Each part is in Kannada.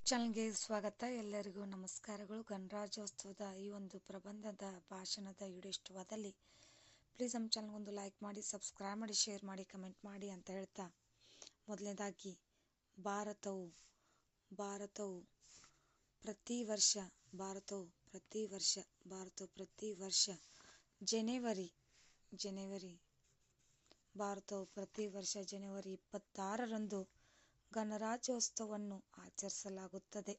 ಚಾನಲ್ಗೆ ಸ್ವಾಗತ. ಎಲ್ಲರಿಗೂ ನಮಸ್ಕಾರಗಳು. ಗಣರಾಜ್ಯೋತ್ಸವದ ಈ ಒಂದು ಪ್ರಬಂಧದ ಭಾಷಣದ ವಿಡಿಯೋ ಇಷ್ಟವಾದಲ್ಲಿ ಪ್ಲೀಸ್ ನಮ್ಮ ಚಾನಲ್ಗೆ ಒಂದು ಲೈಕ್ ಮಾಡಿ, ಸಬ್ಸ್ಕ್ರೈಬ್ ಮಾಡಿ, ಶೇರ್ ಮಾಡಿ, ಕಮೆಂಟ್ ಮಾಡಿ ಅಂತ ಹೇಳ್ತಾ, ಮೊದಲನೇದಾಗಿ ಭಾರತವು ಪ್ರತಿ ವರ್ಷ ಜನವರಿ 26ರಂದು ಗಣರಾಜ್ಯೋತ್ಸವವನ್ನು ಆಚರಿಸಲಾಗುತ್ತದೆ.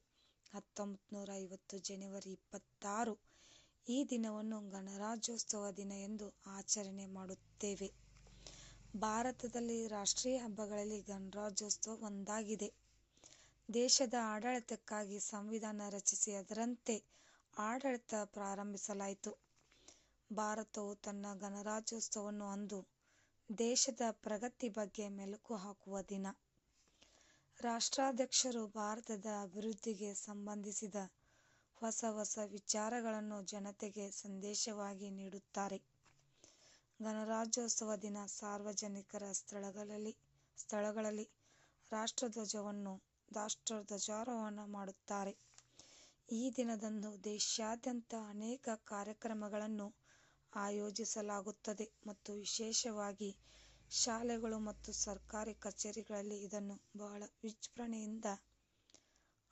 1950 ಜನವರಿ 26 ಈ ದಿನವನ್ನು ಗಣರಾಜ್ಯೋತ್ಸವ ದಿನ ಎಂದು ಆಚರಣೆ ಮಾಡುತ್ತೇವೆ. ಭಾರತದಲ್ಲಿ ರಾಷ್ಟ್ರೀಯ ಹಬ್ಬಗಳಲ್ಲಿ ಗಣರಾಜ್ಯೋತ್ಸವ ಒಂದಾಗಿದೆ. ದೇಶದ ಆಡಳಿತಕ್ಕಾಗಿ ಸಂವಿಧಾನ ರಚಿಸಿ ಅದರಂತೆ ಆಡಳಿತ ಪ್ರಾರಂಭಿಸಲಾಯಿತು. ಭಾರತವು ತನ್ನ ಗಣರಾಜ್ಯೋತ್ಸವವನ್ನು ಅಂದು ದೇಶದ ಪ್ರಗತಿ ಬಗ್ಗೆ ಮೆಲುಕು ಹಾಕುವ ದಿನ. ರಾಷ್ಟ್ರಾಧ್ಯಕ್ಷರು ಭಾರತದ ಅಭಿವೃದ್ಧಿಗೆ ಸಂಬಂಧಿಸಿದ ಹೊಸ ವಿಚಾರಗಳನ್ನು ಜನತೆಗೆ ಸಂದೇಶವಾಗಿ ನೀಡುತ್ತಾರೆ. ಗಣರಾಜ್ಯೋತ್ಸವ ದಿನ ಸಾರ್ವಜನಿಕರ ಸ್ಥಳಗಳಲ್ಲಿ ರಾಷ್ಟ್ರಧ್ವಜಾರೋಹಣ ಮಾಡುತ್ತಾರೆ. ಈ ದಿನದಂದು ದೇಶಾದ್ಯಂತ ಅನೇಕ ಕಾರ್ಯಕ್ರಮಗಳನ್ನು ಆಯೋಜಿಸಲಾಗುತ್ತದೆ ಮತ್ತು ವಿಶೇಷವಾಗಿ ಶಾಲೆಗಳು ಮತ್ತು ಸರ್ಕಾರಿ ಕಚೇರಿಗಳಲ್ಲಿ ಇದನ್ನು ಬಹಳ ವಿಜೃಂಭಣೆಯಿಂದ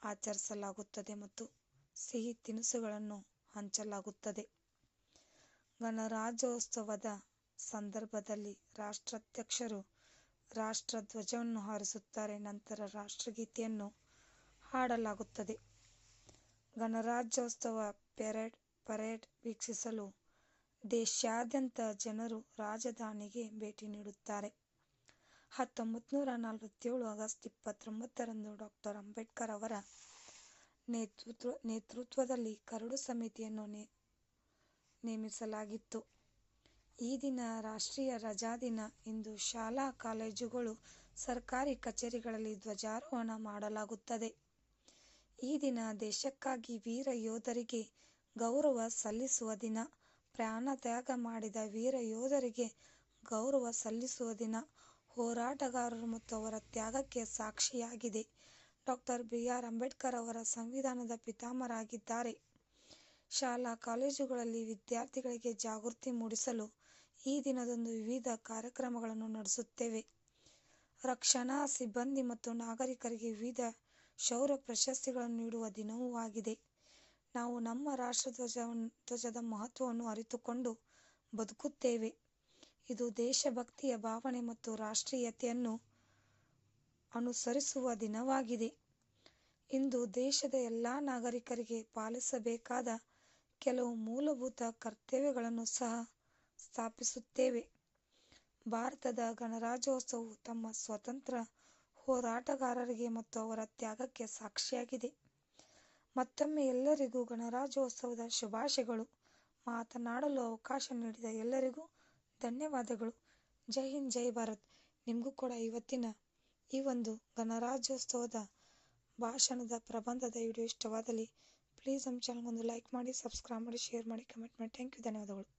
ಆಚರಿಸಲಾಗುತ್ತದೆ ಮತ್ತು ಸಿಹಿ ತಿನಿಸುಗಳನ್ನು ಹಂಚಲಾಗುತ್ತದೆ. ಗಣರಾಜ್ಯೋತ್ಸವದ ಸಂದರ್ಭದಲ್ಲಿ ರಾಷ್ಟ್ರಾಧ್ಯಕ್ಷರು ರಾಷ್ಟ್ರಧ್ವಜವನ್ನು ಹಾರಿಸುತ್ತಾರೆ. ನಂತರ ರಾಷ್ಟ್ರಗೀತೆಯನ್ನು ಹಾಡಲಾಗುತ್ತದೆ. ಗಣರಾಜ್ಯೋತ್ಸವ ಪರೇಡ್ ವೀಕ್ಷಿಸಲು ದೇಶಾದ್ಯಂತ ಜನರು ರಾಜಧಾನಿಗೆ ಭೇಟಿ ನೀಡುತ್ತಾರೆ. 1947 ಆಗಸ್ಟ್ 29ರಂದು ಡಾ. ಅಂಬೇಡ್ಕರ್ ಅವರ ನೇತೃತ್ವದಲ್ಲಿ ಕರಡು ಸಮಿತಿಯನ್ನು ನೇಮಿಸಲಾಗಿತ್ತು. ಈ ದಿನ ರಾಷ್ಟ್ರೀಯ ರಜಾದಿನ. ಇಂದು ಶಾಲಾ ಕಾಲೇಜುಗಳು, ಸರ್ಕಾರಿ ಕಚೇರಿಗಳಲ್ಲಿ ಧ್ವಜಾರೋಹಣ ಮಾಡಲಾಗುತ್ತದೆ. ಈ ದಿನ ದೇಶಕ್ಕಾಗಿ ವೀರ ಯೋಧರಿಗೆ ಗೌರವ ಸಲ್ಲಿಸುವ ದಿನ. ಪ್ರಾಣತ್ಯಾಗ ಮಾಡಿದ ವೀರ ಯೋಧರಿಗೆ ಗೌರವ ಸಲ್ಲಿಸುವ ದಿನ. ಹೋರಾಟಗಾರರು ಮತ್ತು ಅವರ ತ್ಯಾಗಕ್ಕೆ ಸಾಕ್ಷಿಯಾಗಿದೆ. ಡಾ. ಬಿ. ಆರ್. ಅಂಬೇಡ್ಕರ್ ಅವರ ಸಂವಿಧಾನದ ಪಿತಾಮಹರಾಗಿದ್ದಾರೆ. ಶಾಲಾ ಕಾಲೇಜುಗಳಲ್ಲಿ ವಿದ್ಯಾರ್ಥಿಗಳಿಗೆ ಜಾಗೃತಿ ಮೂಡಿಸಲು ಈ ದಿನದಂದು ವಿವಿಧ ಕಾರ್ಯಕ್ರಮಗಳನ್ನು ನಡೆಸುತ್ತೇವೆ. ರಕ್ಷಣಾ ಸಿಬ್ಬಂದಿ ಮತ್ತು ನಾಗರಿಕರಿಗೆ ವಿವಿಧ ಶೌರ್ಯ ಪ್ರಶಸ್ತಿಗಳನ್ನು ನೀಡುವ ದಿನವೂ ಆಗಿದೆ. ನಾವು ನಮ್ಮ ರಾಷ್ಟ್ರಧ್ವಜದ ಮಹತ್ವವನ್ನು ಅರಿತುಕೊಂಡು ಬದುಕುತ್ತೇವೆ. ಇದು ದೇಶಭಕ್ತಿಯ ಭಾವನೆ ಮತ್ತು ರಾಷ್ಟ್ರೀಯತೆಯನ್ನು ಅನುಸರಿಸುವ ದಿನವಾಗಿದೆ. ಇಂದು ದೇಶದ ಎಲ್ಲ ನಾಗರಿಕರಿಗೆ ಪಾಲಿಸಬೇಕಾದ ಕೆಲವು ಮೂಲಭೂತ ಕರ್ತವ್ಯಗಳನ್ನು ಸಹ ಸ್ಥಾಪಿಸುತ್ತೇವೆ. ಭಾರತದ ಗಣರಾಜ್ಯೋತ್ಸವವು ತಮ್ಮ ಸ್ವಾತಂತ್ರ್ಯ ಹೋರಾಟಗಾರರಿಗೆ ಮತ್ತು ಅವರ ತ್ಯಾಗಕ್ಕೆ ಸಾಕ್ಷಿಯಾಗಿದೆ. ಮತ್ತೊಮ್ಮೆ ಎಲ್ಲರಿಗೂ ಗಣರಾಜ್ಯೋತ್ಸವದ ಶುಭಾಶಯಗಳು. ಮಾತನಾಡಲು ಅವಕಾಶ ನೀಡಿದ ಎಲ್ಲರಿಗೂ ಧನ್ಯವಾದಗಳು. ಜೈ ಹಿಂದ್, ಜೈ ಭಾರತ್. ನಿಮಗೂ ಕೂಡ ಇವತ್ತಿನ ಈ ಒಂದು ಗಣರಾಜ್ಯೋತ್ಸವದ ಭಾಷಣದ ಪ್ರಬಂಧದ ವಿಡಿಯೋ ಇಷ್ಟವಾದಲ್ಲಿ ಪ್ಲೀಸ್ ನಮ್ಮ ಚಾನಲ್ಗೆ ಒಂದು ಲೈಕ್ ಮಾಡಿ, ಸಬ್ಸ್ಕ್ರೈಬ್ ಮಾಡಿ, ಶೇರ್ ಮಾಡಿ, ಕಮೆಂಟ್ ಮಾಡಿ. Thank you. ಧನ್ಯವಾದಗಳು.